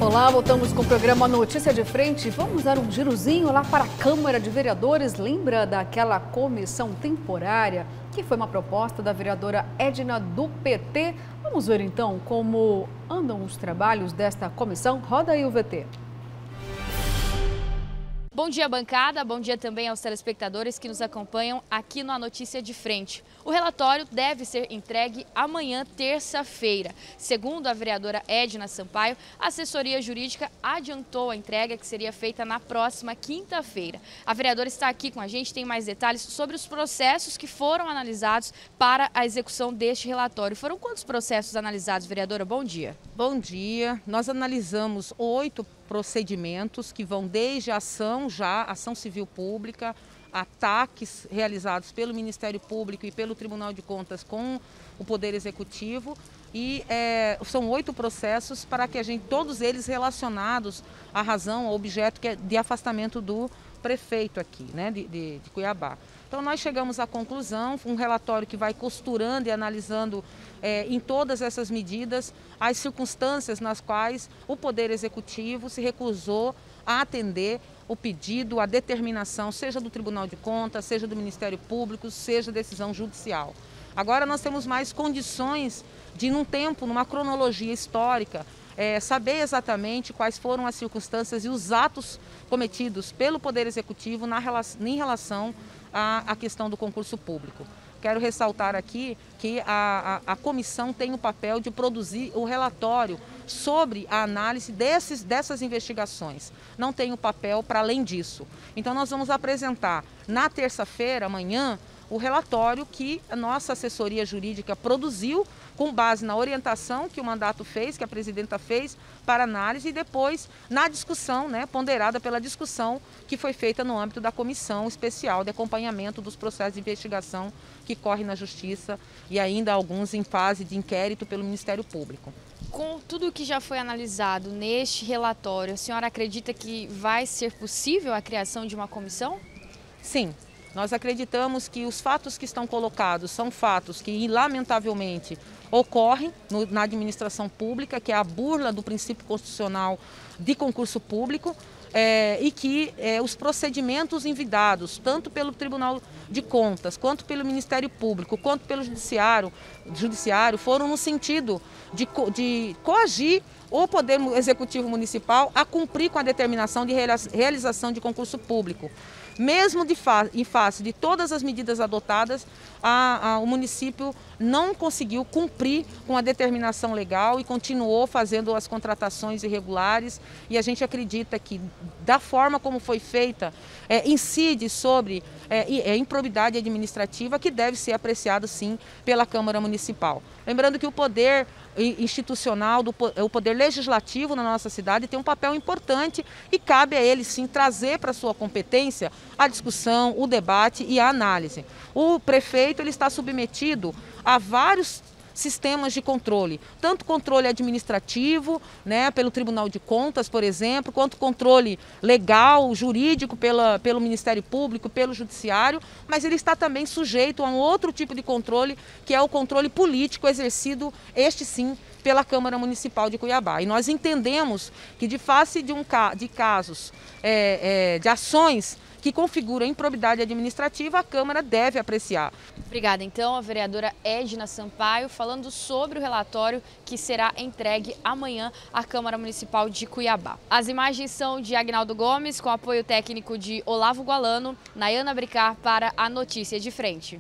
Olá, voltamos com o programa Notícia de Frente. Vamos dar um girozinho lá para a Câmara de Vereadores. Lembra daquela comissão temporária que foi uma proposta da vereadora Edna do PT? Vamos ver então como andam os trabalhos desta comissão. Roda aí o VT. Bom dia, bancada. Bom dia também aos telespectadores que nos acompanham aqui no A Notícia de Frente. O relatório deve ser entregue amanhã, terça-feira. Segundo a vereadora Edna Sampaio, a assessoria jurídica adiantou a entrega que seria feita na próxima quinta-feira. A vereadora está aqui com a gente, tem mais detalhes sobre os processos que foram analisados para a execução deste relatório. Foram quantos processos analisados, vereadora? Bom dia. Bom dia. Nós analisamos 8 procedimentos que vão desde a ação civil pública, ataques realizados pelo Ministério Público e pelo Tribunal de Contas com o Poder Executivo, e são 8 processos para que todos eles relacionados à razão, ao objeto que é de afastamento do prefeito aqui, né, de Cuiabá. Então nós chegamos à conclusão, um relatório que vai costurando e analisando em todas essas medidas as circunstâncias nas quais o Poder Executivo se recusou a atender o pedido, a determinação, seja do Tribunal de Contas, seja do Ministério Público, seja decisão judicial. Agora nós temos mais condições de, num tempo, numa cronologia histórica, saber exatamente quais foram as circunstâncias e os atos cometidos pelo Poder Executivo em relação à questão do concurso público. Quero ressaltar aqui que a comissão tem o papel de produzir o relatório sobre a análise dessas investigações. Não tem o papel para além disso. Então nós vamos apresentar na terça-feira, amanhã, o relatório que a nossa assessoria jurídica produziu com base na orientação que o mandato fez, que a presidenta fez para análise, e depois na discussão, ponderada pela discussão que foi feita no âmbito da comissão especial de acompanhamento dos processos de investigação que corre na Justiça e ainda alguns em fase de inquérito pelo Ministério Público. Com tudo o que já foi analisado neste relatório, a senhora acredita que vai ser possível a criação de uma comissão? Sim. Nós acreditamos que os fatos que estão colocados são fatos que, lamentavelmente, ocorrem na administração pública, que é a burla do princípio constitucional de concurso público, e que os procedimentos envidados, tanto pelo Tribunal de Contas, quanto pelo Ministério Público, quanto pelo Judiciário, foram no sentido de coagir o Poder Executivo Municipal a cumprir com a determinação de realização de concurso público. Mesmo em face de todas as medidas adotadas, o município não conseguiu cumprir com a determinação legal e continuou fazendo as contratações irregulares, e a gente acredita que, da forma como foi feita, incide sobre improbidade administrativa que deve ser apreciado, sim, pela Câmara Municipal. Lembrando que o poder institucional, o poder legislativo na nossa cidade tem um papel importante e cabe a ele, sim, trazer para a sua competência a discussão, o debate e a análise. O prefeito ele está submetido a vários sistemas de controle, tanto controle administrativo, pelo Tribunal de Contas, por exemplo, quanto controle legal, jurídico pelo Ministério Público, pelo Judiciário, mas ele está também sujeito a um outro tipo de controle, que é o controle político exercido, este sim, pela Câmara Municipal de Cuiabá. E nós entendemos que, de face de casos, de ações que configuram improbidade administrativa, a Câmara deve apreciar. Obrigada, então, a vereadora Edna Sampaio, falando sobre o relatório que será entregue amanhã à Câmara Municipal de Cuiabá. As imagens são de Agnaldo Gomes, com apoio técnico de Olavo Gualano, Nayana Bricar para a Notícia de Frente.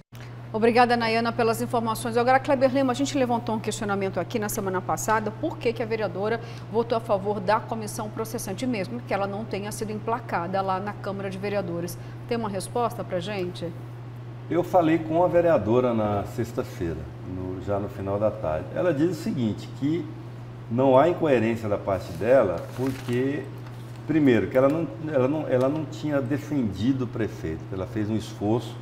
Obrigada, Nayana, pelas informações. Agora, Kleber Lima, a gente levantou um questionamento aqui na semana passada, por que a vereadora votou a favor da comissão processante, mesmo que ela não tenha sido emplacada lá na Câmara de Vereadores. Tem uma resposta para a gente? Eu falei com a vereadora na sexta-feira, já no final da tarde. Ela diz o seguinte, que não há incoerência da parte dela, porque, primeiro, que ela não tinha defendido o prefeito, ela fez um esforço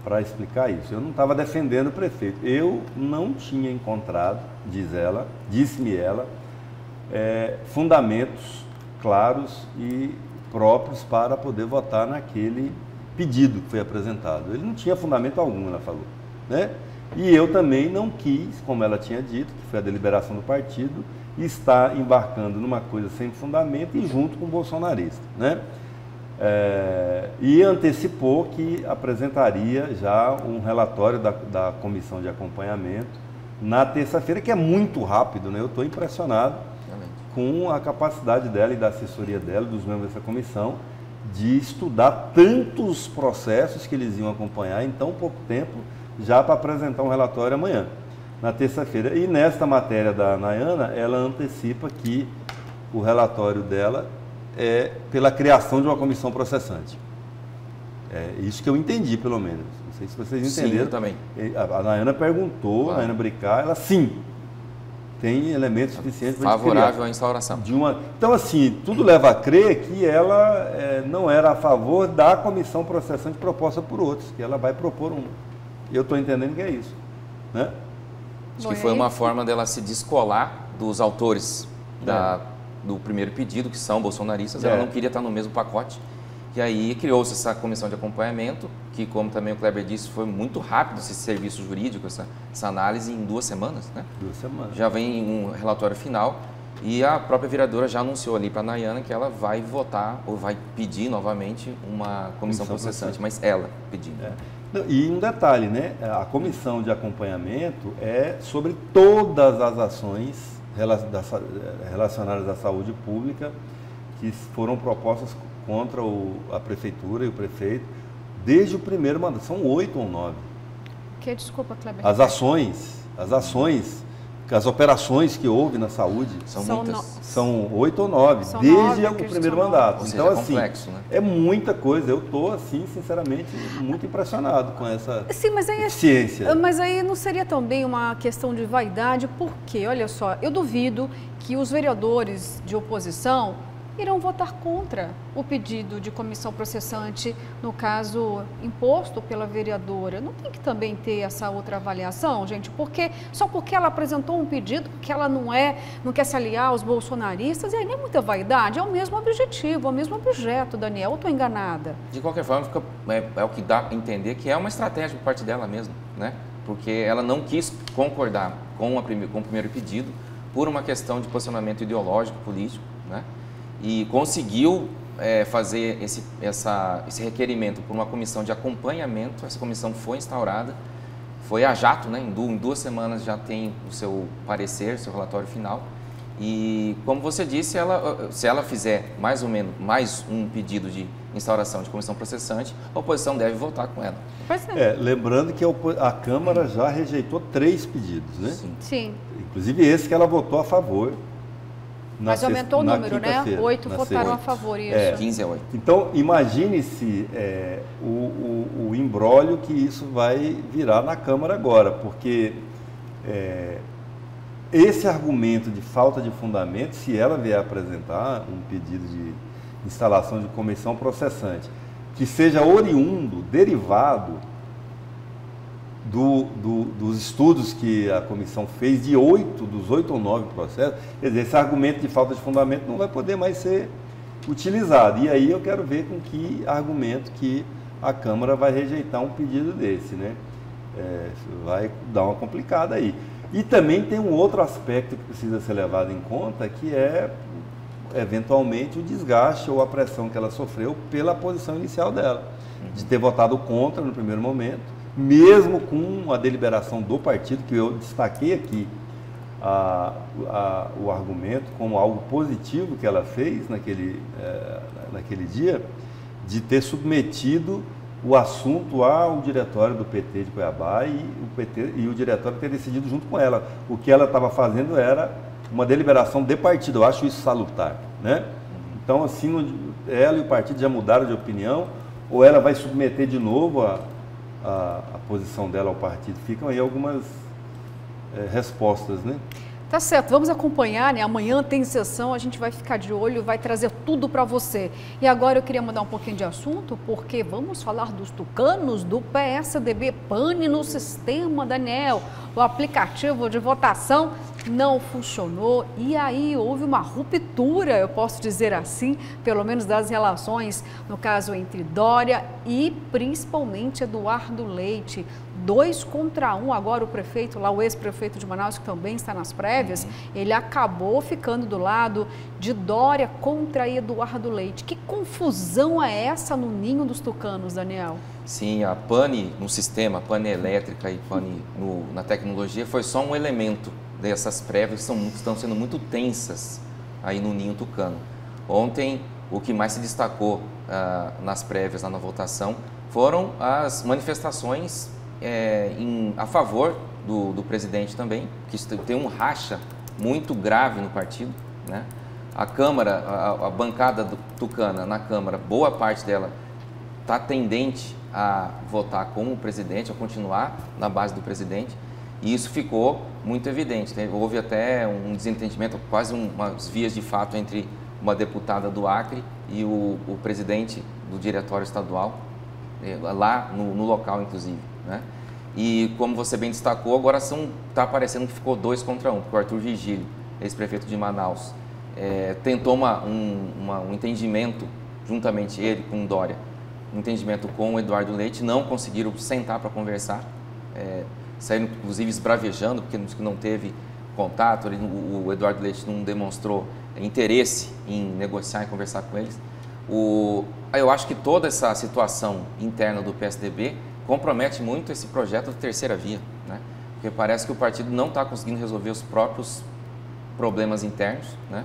para explicar isso. Eu não estava defendendo o prefeito. Eu não tinha encontrado, disse-me ela, fundamentos claros e próprios para poder votar naquele pedido que foi apresentado. Ele não tinha fundamento algum, ela falou, E eu também não quis, como ela tinha dito, que foi a deliberação do partido, está embarcando numa coisa sem fundamento e junto com o bolsonarista, né? E antecipou que apresentaria já um relatório da comissão de acompanhamento na terça-feira, que é muito rápido, né? Eu estou impressionado com a capacidade dela e da assessoria dela, dos membros dessa comissão, de estudar tantos processos que eles iam acompanhar em tão pouco tempo, já para apresentar um relatório amanhã, na terça-feira. E nesta matéria da Nayana, ela antecipa que o relatório dela é pela criação de uma comissão processante. É isso que eu entendi, pelo menos. Não sei se vocês entenderam. Sim, eu também. A Nayana perguntou, claro. A Nayana Bricá, ela sim, tem elementos suficientes para favorável à instauração. Então, assim, tudo leva a crer que ela não era a favor da comissão processante proposta por outros, que ela vai propor uma. Eu estou entendendo que é isso, né? Acho que foi uma forma dela se descolar dos autores do primeiro pedido, que são bolsonaristas. Ela não queria estar no mesmo pacote. E aí criou-se essa comissão de acompanhamento, que, como também o Kleber disse, foi muito rápido esse serviço jurídico, essa análise em 2 semanas, né? 2 semanas. Já vem um relatório final e a própria vereadora já anunciou ali para a Nayana que ela vai votar ou vai pedir novamente uma comissão processante, mas ela pedindo. E um detalhe, né? A comissão de acompanhamento é sobre todas as ações relacionadas à saúde pública que foram propostas contra a prefeitura e o prefeito desde o primeiro mandato. São 8 ou 9. Desculpa, Kleber. As ações, as operações que houve na saúde são muitas. São 8 ou 9, desde o primeiro mandato. Ou então, seja, assim, complexo, né? é muita coisa. Eu estou, assim, sinceramente, muito impressionado com essa eficiência. Mas aí não seria também uma questão de vaidade? Porque, olha só, eu duvido que os vereadores de oposição irão votar contra o pedido de comissão processante, no caso imposto pela vereadora. Não tem que também ter essa outra avaliação, gente? Só porque ela apresentou um pedido, porque ela não quer se aliar aos bolsonaristas, e aí nem é muita vaidade, é o mesmo objetivo, é o mesmo objeto, Daniel, ou estou enganada? De qualquer forma, é o que dá para entender que é uma estratégia por parte dela mesmo, né? Porque ela não quis concordar com o primeiro pedido por uma questão de posicionamento ideológico, político, né? E conseguiu fazer esse requerimento por uma comissão de acompanhamento. Essa comissão foi instaurada, foi a jato, né? Em 2 semanas já tem o seu parecer, seu relatório final. E, como você disse, se ela fizer mais um pedido de instauração de comissão processante, a oposição deve votar com ela. Lembrando que a Câmara já rejeitou 3 pedidos, né? Sim. Inclusive esse que ela votou a favor. Mas aumentou o número, né? 8 votaram a favor, isso. 15 a 8. Então, imagine-se o imbróglio que isso vai virar na Câmara agora, porque esse argumento de falta de fundamento, se ela vier apresentar um pedido de instalação de comissão processante, que seja oriundo, derivado dos estudos que a comissão fez dos 8 ou 9 processos, quer dizer, esse argumento de falta de fundamento não vai poder mais ser utilizado. E aí eu quero ver com que argumento que a Câmara vai rejeitar um pedido desse, né? Vai dar uma complicada aí. E também tem um outro aspecto que precisa ser levado em conta, que é, eventualmente, o desgaste ou a pressão que ela sofreu pela posição inicial dela, de ter votado contra no primeiro momento, mesmo com a deliberação do partido, que eu destaquei aqui o argumento como algo positivo que ela fez naquele dia, de ter submetido o assunto ao diretório do PT de Cuiabá e o diretório ter decidido junto com ela. O que ela estava fazendo era uma deliberação de partido. Eu acho isso salutar, né? Então, assim, ela e o partido já mudaram de opinião, ou ela vai submeter de novo a posição dela ao partido. Ficam aí algumas respostas, né? Tá certo, vamos acompanhar, né? Amanhã tem sessão, a gente vai ficar de olho, vai trazer tudo para você. E agora eu queria mudar um pouquinho de assunto, porque vamos falar dos tucanos do PSDB. Pane no sistema, Daniel. O aplicativo de votação não funcionou e aí houve uma ruptura, eu posso dizer assim, pelo menos das relações, no caso entre Dória e principalmente Eduardo Leite. 2 contra 1. Agora o prefeito, lá o ex-prefeito de Manaus, que também está nas prévias, ele acabou ficando do lado de Dória contra Eduardo Leite. Que confusão é essa no ninho dos tucanos, Daniel? Sim, a pane no sistema, pane elétrica e pane na tecnologia foi só um elemento dessas prévias que estão sendo muito tensas aí no ninho tucano. Ontem, o que mais se destacou nas prévias, lá na votação, foram as manifestações a favor do presidente também, que tem um racha muito grave no partido, né? A Câmara, a bancada tucana na Câmara, boa parte dela está tendente a votar com o presidente, a continuar na base do presidente, e isso ficou muito evidente. Houve até um desentendimento, quase umas vias de fato entre uma deputada do Acre e o presidente do diretório estadual, lá no local, inclusive, né? E como você bem destacou, agora está parecendo que ficou 2 contra 1, porque o Arthur Vigílio, ex-prefeito de Manaus, tentou um entendimento, juntamente ele com o Dória, um entendimento com o Eduardo Leite, não conseguiram sentar para conversar, saíram inclusive esbravejando, porque não teve contato, o Eduardo Leite não demonstrou interesse em negociar e conversar com eles. Eu acho que toda essa situação interna do PSDB compromete muito esse projeto da terceira via, né? Porque parece que o partido não está conseguindo resolver os próprios problemas internos, né?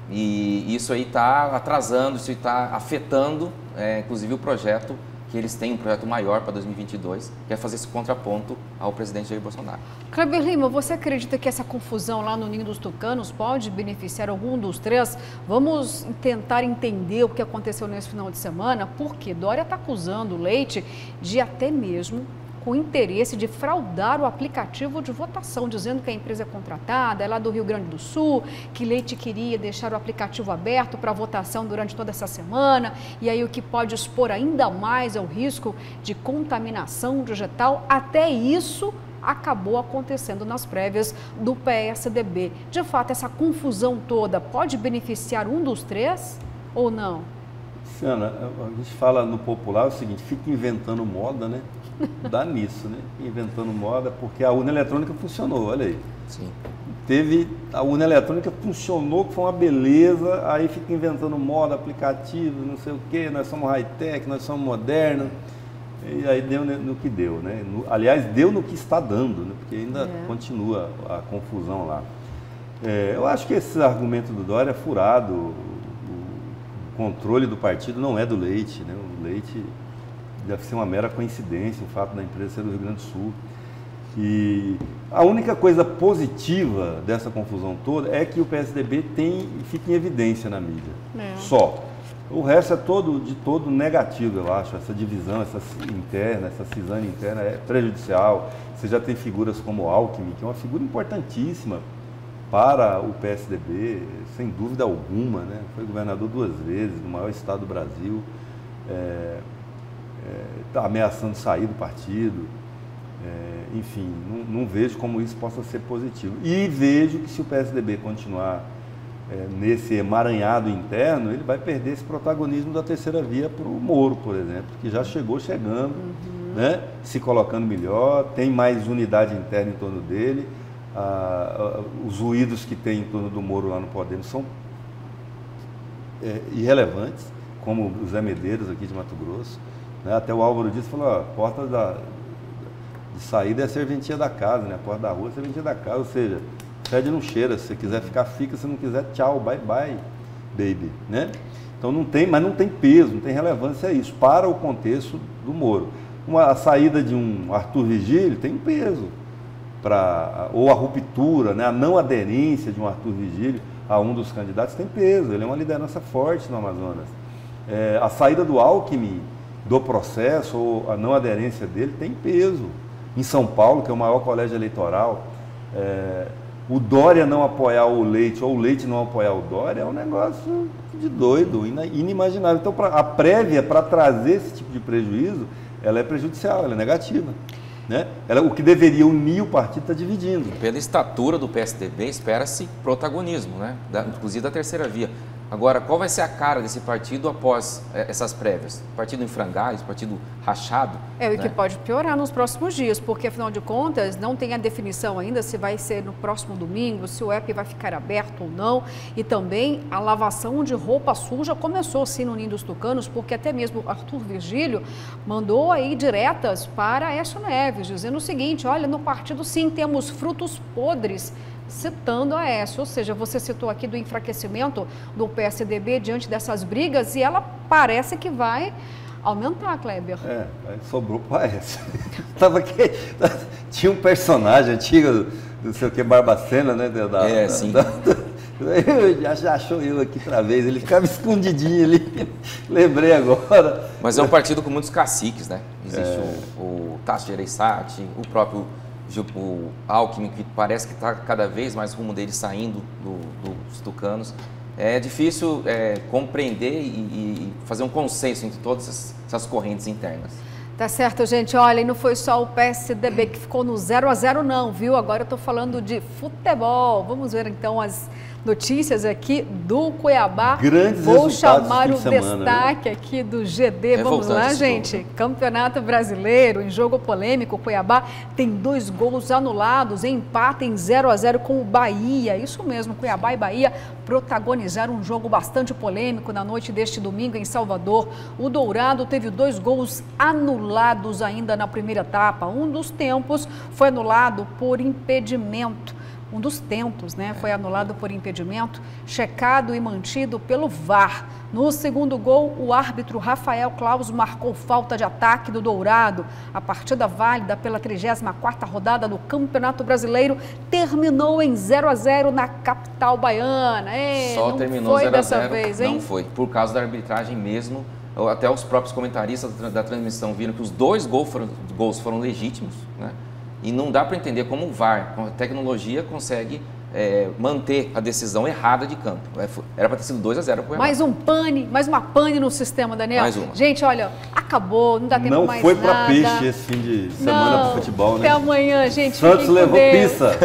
E isso aí está atrasando, isso está afetando, inclusive, o projeto que eles têm, um projeto maior para 2022, que é fazer esse contraponto ao presidente Jair Bolsonaro. Kleber Lima, você acredita que essa confusão lá no ninho dos tucanos pode beneficiar algum dos 3? Vamos tentar entender o que aconteceu nesse final de semana, porque Dória está acusando o Leite de até mesmo com interesse de fraudar o aplicativo de votação, dizendo que a empresa é contratada, é lá do Rio Grande do Sul, que Leite queria deixar o aplicativo aberto para votação durante toda essa semana, e aí o que pode expor ainda mais é o risco de contaminação digital. Até isso acabou acontecendo nas prévias do PSDB. De fato, essa confusão toda pode beneficiar um dos 3 ou não? Luciana, a gente fala no popular o seguinte, fica inventando moda, né? Dá nisso, né? Inventando moda, porque a urna eletrônica funcionou, olha aí. Sim. A urna eletrônica funcionou, que foi uma beleza, aí fica inventando moda, aplicativo, não sei o quê, nós somos high-tech, nós somos modernos, e aí deu no que deu, né? Aliás, deu no que está dando, né? Porque ainda continua a confusão lá. Eu acho que esse argumento do Dória é furado, o controle do partido não é do Leite, né? O Leite deve ser uma mera coincidência, o fato da empresa ser do Rio Grande do Sul. E a única coisa positiva dessa confusão toda é que o PSDB fica em evidência na mídia. Só. O resto é de todo negativo, eu acho. Essa divisão, essa cisânia interna é prejudicial. Você já tem figuras como Alckmin, que é uma figura importantíssima para o PSDB, sem dúvida alguma, né? Foi governador 2 vezes, no maior estado do Brasil. Está ameaçando sair do partido, enfim, não vejo como isso possa ser positivo. E vejo que se o PSDB continuar nesse emaranhado interno, ele vai perder esse protagonismo da terceira via para o Moro, por exemplo, que já chegando, né, se colocando melhor, tem mais unidade interna em torno dele, os ruídos que tem em torno do Moro lá no Podemos são irrelevantes, como o Zé Medeiros aqui de Mato Grosso. Até o Álvaro disse, falou, a porta de saída é a serventia da casa, né? A porta da rua é a serventia da casa, ou seja, fede não cheira, se você quiser ficar, fica, se não quiser, tchau, bye bye, baby, né? Então mas não tem peso, não tem relevância isso, para o contexto do Moro. A saída de um Arthur Vigílio tem um peso, ou a ruptura, né? A não aderência de um Arthur Vigílio a um dos candidatos tem peso, ele é uma liderança forte no Amazonas. A saída do Alckmin do processo, ou a não aderência dele, tem peso. Em São Paulo, que é o maior colégio eleitoral, o Dória não apoiar o Leite, ou o Leite não apoiar o Dória, é um negócio de doido, inimaginável. Então, a prévia, para trazer esse tipo de prejuízo, ela é prejudicial, ela é negativa. Né? O que deveria unir o partido está dividindo. Pela estatura do PSDB, espera-se protagonismo, né? Inclusive da terceira via. Agora, qual vai ser a cara desse partido após essas prévias? Partido em frangalhos, partido rachado? O que pode piorar nos próximos dias, porque afinal de contas não tem a definição ainda se vai ser no próximo domingo, se o app vai ficar aberto ou não. E também a lavação de roupa suja começou sim no Ninho dos Tucanos, porque até mesmo Arthur Virgílio mandou aí diretas para Aécio Neves, dizendo o seguinte: olha, no partido sim temos frutos podres, citando a Aécio. Ou seja, você citou aqui do enfraquecimento do PSDB diante dessas brigas e ela parece que vai aumentar, Kleber. Sobrou para Aécio. Tinha um personagem antigo, não sei o que, Barbacena, né? Sim. Já achou eu aqui outra vez, ele ficava escondidinho ali, lembrei agora. Mas é um partido com muitos caciques, né? Existe o Tasso Gereissati, o próprio o Alckmin, que parece que está cada vez mais rumo dele saindo dos tucanos. É difícil compreender e fazer um consenso entre todas essas correntes internas. Tá certo, gente. Olha, e não foi só o PSDB que ficou no 0 a 0 não, viu? Agora eu estou falando de futebol. Vamos ver então as notícias aqui do Cuiabá. Grandes Vou resultados chamar o destaque aqui do GD. Vamos lá, gente. Campeonato Brasileiro, em jogo polêmico, o Cuiabá tem 2 gols anulados, empate em 0 a 0 com o Bahia. Isso mesmo, Cuiabá e Bahia protagonizaram um jogo bastante polêmico na noite deste domingo em Salvador. O Dourado teve 2 gols anulados ainda na primeira etapa. Um dos tempos foi anulado por impedimento. Um dos tentos, né, foi anulado por impedimento, checado e mantido pelo VAR. No segundo gol, o árbitro Rafael Claus marcou falta de ataque do Dourado. A partida válida pela 34ª rodada do Campeonato Brasileiro terminou em 0 a 0 na capital baiana. Só terminou 0 a 0 dessa vez, hein? Não foi, por causa da arbitragem mesmo. Até os próprios comentaristas da transmissão viram que os 2 gols foram legítimos, né? E não dá para entender como o VAR, com a tecnologia, consegue manter a decisão errada de campo. Era para ter sido 2 a 0 para o mais uma pane no sistema, Daniel. Mais uma. Gente, olha, acabou, não dá tempo mais nada. Não foi para peixe esse fim de semana para futebol, né? Até amanhã, gente. Santos levou pizza.